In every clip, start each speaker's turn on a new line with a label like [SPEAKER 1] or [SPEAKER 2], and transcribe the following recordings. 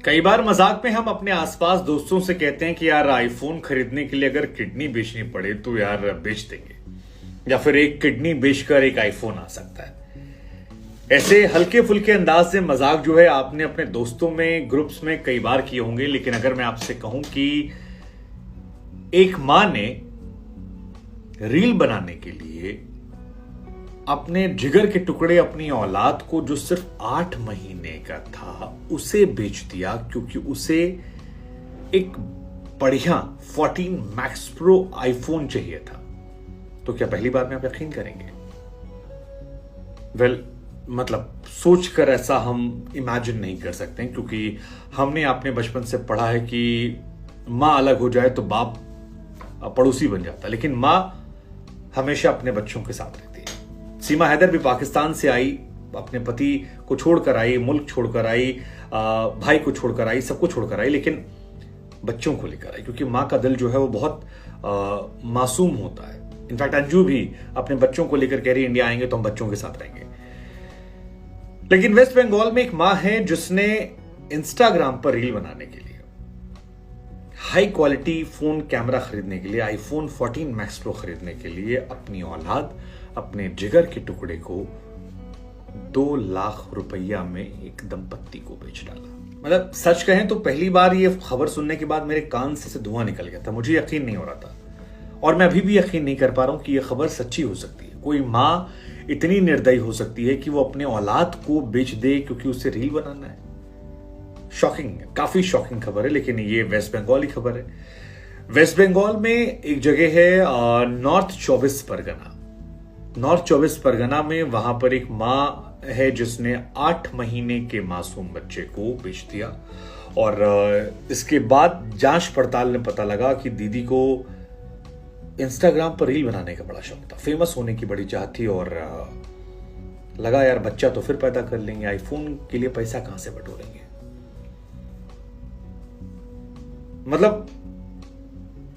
[SPEAKER 1] कई बार मजाक में हम अपने आसपास दोस्तों से कहते हैं कि यार आईफोन खरीदने के लिए अगर किडनी बेचनी पड़े तो यार बेच देंगे, या फिर एक किडनी बेचकर एक आईफोन आ सकता है। ऐसे हल्के फुल्के अंदाज से मजाक जो है आपने अपने दोस्तों में, ग्रुप्स में कई बार किए होंगे। लेकिन अगर मैं आपसे कहूं कि एक मां ने रील बनाने के लिए अपने जिगर के टुकड़े, अपनी औलाद को जो सिर्फ 8 महीने का था उसे बेच दिया, क्योंकि उसे एक बढ़िया 14 मैक्स प्रो आईफोन चाहिए था। तो क्या पहली बार में आप यकीन करेंगे? वेल, मतलब सोचकर ऐसा हम इमेजिन नहीं कर सकते, क्योंकि हमने अपने बचपन से पढ़ा है कि मां अलग हो जाए तो बाप पड़ोसी बन जाता है, लेकिन मां हमेशा अपने बच्चों के साथ रहती है। सीमा हैदर भी पाकिस्तान से आई, अपने पति को छोड़कर आई, मुल्क छोड़कर आई, भाई को छोड़कर आई, सबको छोड़कर आई, लेकिन बच्चों को लेकर आई, क्योंकि मां का दिल जो है वो बहुत मासूम होता है। इनफैक्ट अंजू भी अपने बच्चों को लेकर कह रही इंडिया आएंगे तो हम बच्चों के साथ रहेंगे। लेकिन वेस्ट बंगाल में एक मां है जिसने इंस्टाग्राम पर रील बनाने के लिए, हाई क्वालिटी फोन कैमरा खरीदने के लिए, आईफोन 14 मैक्स प्रो खरीदने के लिए अपनी औलाद, अपने जिगर के टुकड़े को 2 लाख रुपया में एक दंपत्ति को बेच डाला। मतलब सच कहें तो पहली बार ये खबर सुनने के बाद मेरे कान से धुआं निकल गया था। मुझे यकीन नहीं हो रहा था, और मैं अभी भी यकीन नहीं कर पा रहा हूं कि यह खबर सच्ची हो सकती है। कोई मां इतनी निर्दयी हो सकती है कि वो अपने औलाद को बेच दे क्योंकि उसे रील बनाना है। शॉकिंग है, काफी शॉकिंग खबर है। लेकिन ये वेस्ट बंगाल की खबर है। वेस्ट बंगाल में एक जगह है नॉर्थ 24 परगना। नॉर्थ 24 परगना में वहां पर एक मां है जिसने 8 महीने के मासूम बच्चे को बेच दिया, और इसके बाद जांच पड़ताल में पता लगा कि दीदी को इंस्टाग्राम पर रील बनाने का बड़ा शौक था, फेमस होने की बड़ी चाह थी, और लगा यार बच्चा तो फिर पैदा कर लेंगे, आईफोन के लिए पैसा कहां से बटोरेंगे। मतलब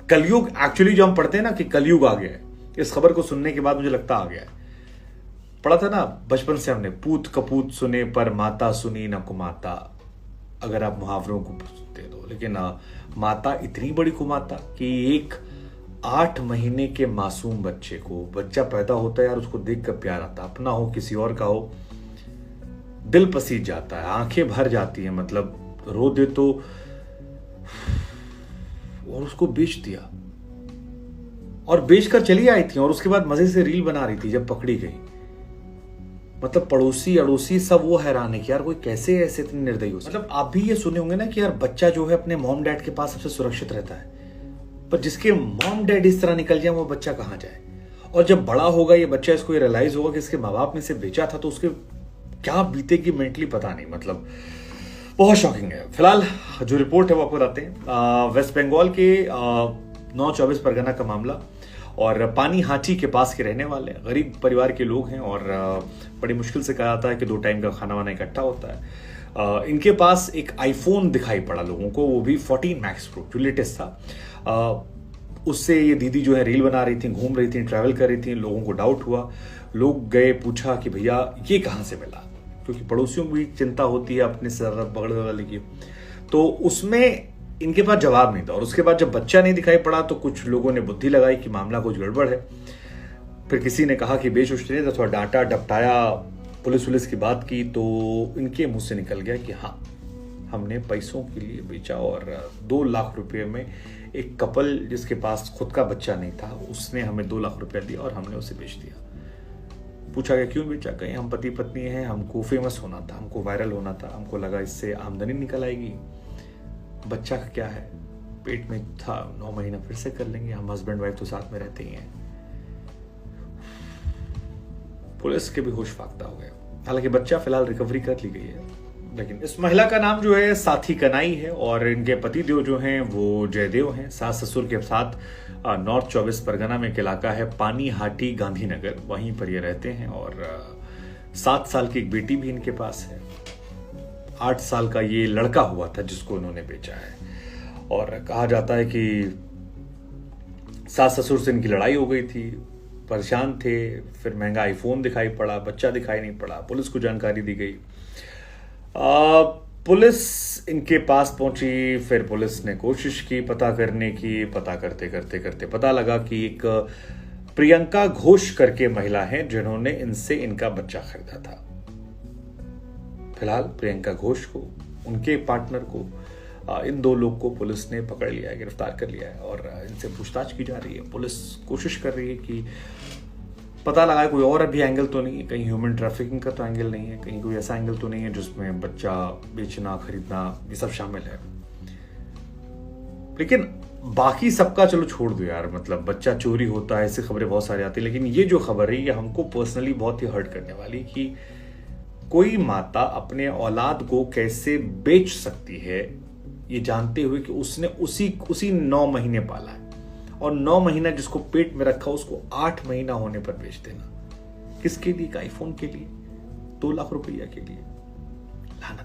[SPEAKER 1] कलयुग, एक्चुअली जो हम पढ़ते हैं ना कि कलयुग आ गया है, इस खबर को सुनने के बाद मुझे लगता आ गया है। पढ़ा था ना बचपन से हमने, पूत कपूत सुने पर माता सुनी न कुमाता, अगर आप मुहावरों को सुनते तो। लेकिन माता इतनी बड़ी कुमाता कि एक 8 महीने के मासूम बच्चे को, बच्चा पैदा होता है यार, उसको देख कर प्यार आता, अपना हो किसी और का हो, दिल पसीज जाता है, आंखें भर जाती है, मतलब रो दे तो, और उसको बेच दिया। और बेचकर चली आई थी, और उसके बाद मजे से रील बना रही थी जब पकड़ी गई। मतलब पड़ोसी अड़ोसी सब वो हैरान है कि यार कोई कैसे ऐसे इतनी निर्दयी हो सकती है। मतलब आप भी ये सुने होंगे ना कि यार बच्चा जो है अपने मॉम डैड के पास सबसे सुरक्षित रहता है, पर जिसके मॉम डैड इस तरह निकल जाए वो बच्चा कहां जाए। और जब बड़ा होगा ये बच्चा, इसको ये रियलाइज होगा कि इसके माँ बाप ने इसे बेचा था, तो उसके क्या बीतेगी मेंटली पता नहीं। मतलब बहुत शॉकिंग है। फिलहाल जो रिपोर्ट है वो आपको बताते हैं। वेस्ट बंगाल के नॉर्थ 24 परगना का मामला, और पानी हाटी के पास के रहने वाले गरीब परिवार के लोग हैं, और बड़ी मुश्किल से कहा जाता है कि 2 टाइम का खाना वाना इकट्ठा होता है। इनके पास एक आईफोन दिखाई पड़ा लोगों को, वो भी 14 मैक्स प्रो जो लेटेस्ट था। उससे ये दीदी जो है रील बना रही थी, घूम रही थी, ट्रैवल कर रही थी। लोगों को डाउट हुआ, लोग गए, पूछा कि भैया ये कहाँ से मिला, क्योंकि पड़ोसियों को भी चिंता होती है अपने सर पकड़ वाले की। तो उसमें इनके पास जवाब नहीं था, और उसके बाद जब बच्चा नहीं दिखाई पड़ा तो कुछ लोगों ने बुद्धि लगाई कि मामला कुछ गड़बड़ है। फिर किसी ने कहा कि बेच उच नहीं, तो थोड़ा डांटा डपटाया, पुलिस की बात की, तो इनके मुंह से निकल गया कि हाँ हमने पैसों के लिए बेचा, और 2 लाख रुपए में एक कपल जिसके पास खुद का बच्चा नहीं था उसने हमें 2 लाख रुपया दिया और हमने उसे बेच दिया। पूछा गया क्यों बेचा, कहीं हम पति पत्नी हैं, हमको फेमस होना था, हमको वायरल होना था, हमको लगा इससे आमदनी निकल आएगी। बच्चा का क्या है, पेट में था, 9 महीना फिर से कर लेंगे, हम हस्बैंड वाइफ तो साथ में रहते ही हैं। पुलिस के भी होश फाख्ता हो गया। हालांकि बच्चा फिलहाल रिकवरी कर ली गई है। लेकिन इस महिला का नाम जो है साथी कनाई है, और इनके पति देव जो हैं वो जयदेव हैं। सास ससुर के साथ नॉर्थ 24 परगना में एक इलाका है पानी हाटी गांधीनगर, वहीं पर ये रहते हैं, और 7 साल की एक बेटी भी इनके पास है। 8 साल का ये लड़का हुआ था जिसको उन्होंने बेचा है। और कहा जाता है कि सास ससुर से इनकी लड़ाई हो गई थी, परेशान थे, फिर महंगा आईफोन दिखाई पड़ा, बच्चा दिखाई नहीं पड़ा, पुलिस को जानकारी दी गई। पुलिस इनके पास पहुंची, फिर पुलिस ने कोशिश की पता करने की। पता करते करते करते पता लगा कि एक प्रियंका घोष करके महिला है जिन्होंने इनसे इनका बच्चा खरीदा था। फिलहाल प्रियंका घोष को, उनके पार्टनर को, इन दो लोग को पुलिस ने पकड़ लिया है, गिरफ्तार कर लिया है और इनसे पूछताछ की जा रही है। पुलिस कोशिश कर रही है कि पता लगा कोई और अभी एंगल तो नहीं है, कहीं ह्यूमन ट्रैफिकिंग का तो एंगल नहीं है, कहीं कोई ऐसा एंगल तो नहीं है जिसमें बच्चा बेचना खरीदना ये सब शामिल है। लेकिन बाकी सबका चलो छोड़ दो यार, मतलब बच्चा चोरी होता है, ऐसी खबरें बहुत सारी आती है, लेकिन ये जो खबर है ये हमको पर्सनली बहुत ही हर्ट करने वाली कि कोई माता अपने औलाद को कैसे बेच सकती है ये जानते हुए कि उसने उसी 9 महीने पाला है, और 9 महीना जिसको पेट में रखा उसको 8 महीना होने पर बेच देना। किसके लिए? आईफोन के लिए, 2 लाख रुपया के लिए। लानत।